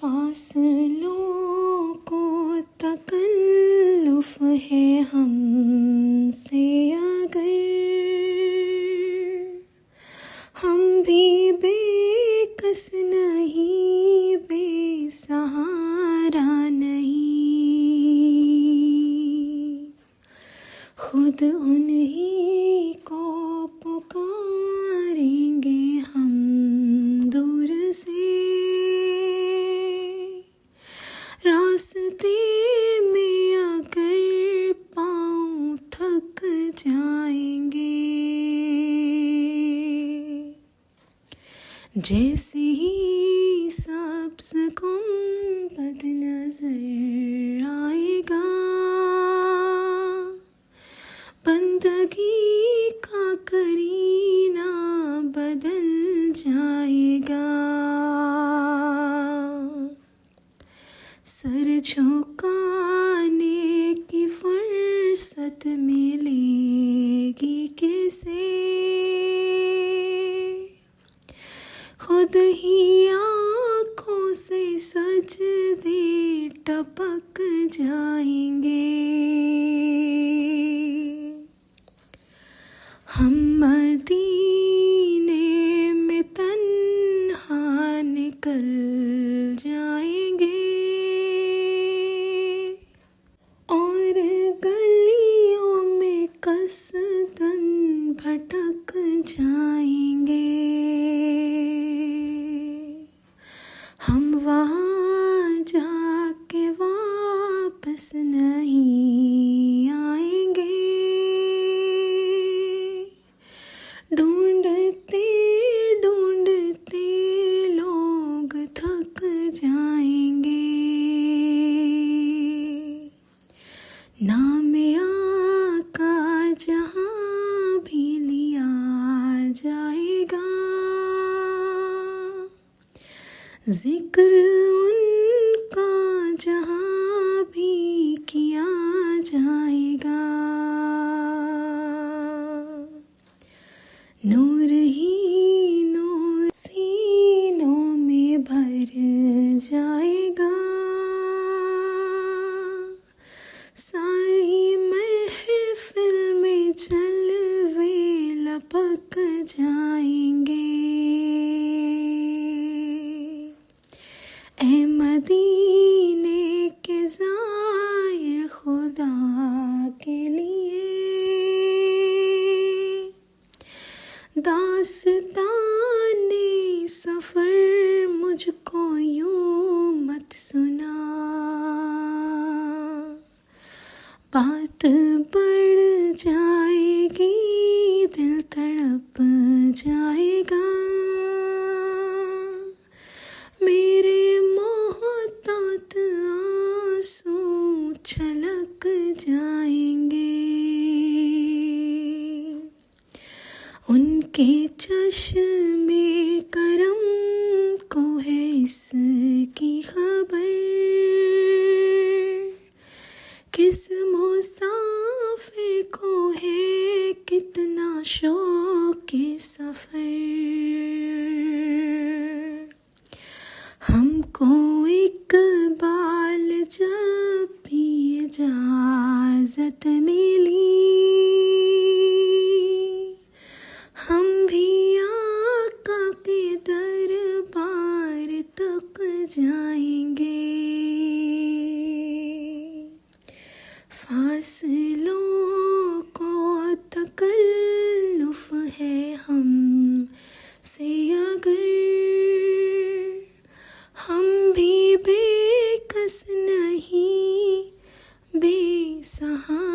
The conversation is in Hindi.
फासलों को तकल्लुफ़ है हमसे, अगर हम भी बेकस नहीं, बेसहारा नहीं, खुद उन्हीं को पुकारेंगे हम दूर से। रास्ते में अगर पाँव थक जाएंगे, जैसे ही सब्ज़ गुंबद नज़र आएगा, बंदगी का करीना बदल जाएगा। सर झुकाने की फुर्सत मिलेगी किसे, खुद ही आँखों से सजदे टपक जाएंगे। हम मदीने में तन्हा निकल जाएंगे और गलियों में कसदन भटक जाएंगे। हम वहाँ जाके वापस नहीं आएंगे, ढूंढते ढूंढते लोग थक जाएंगे। नाम आका जहाँ भी लिया जाएगा, जिक्र उनका जहाँ भी किया जाएगा। नूर ही नूर सीनों में भर जाएगा, सारी महफिल में जलवे लपक जाएंगे। ऐ मदीने के ज़ाहिर, खुदा के लिए दास्ताने सफ़र मुझको यूं मत सुना, बात बढ़ जाएगी, दिल तड़प जाएगा। मेरे मोहतात आंसू छलक जाएंगे, उनके चश्मे करम को है इसकी खबर, किस मुसाफिर को है कितना शौक सफ़र। हमको इकबाल जब भी इजाज़त मिली, हम भी आका के दरबार तक जाएंगे। फासलों को तकल्लुफ़ है हमसे, अगर हम भी बेकस नहीं, बेसहारा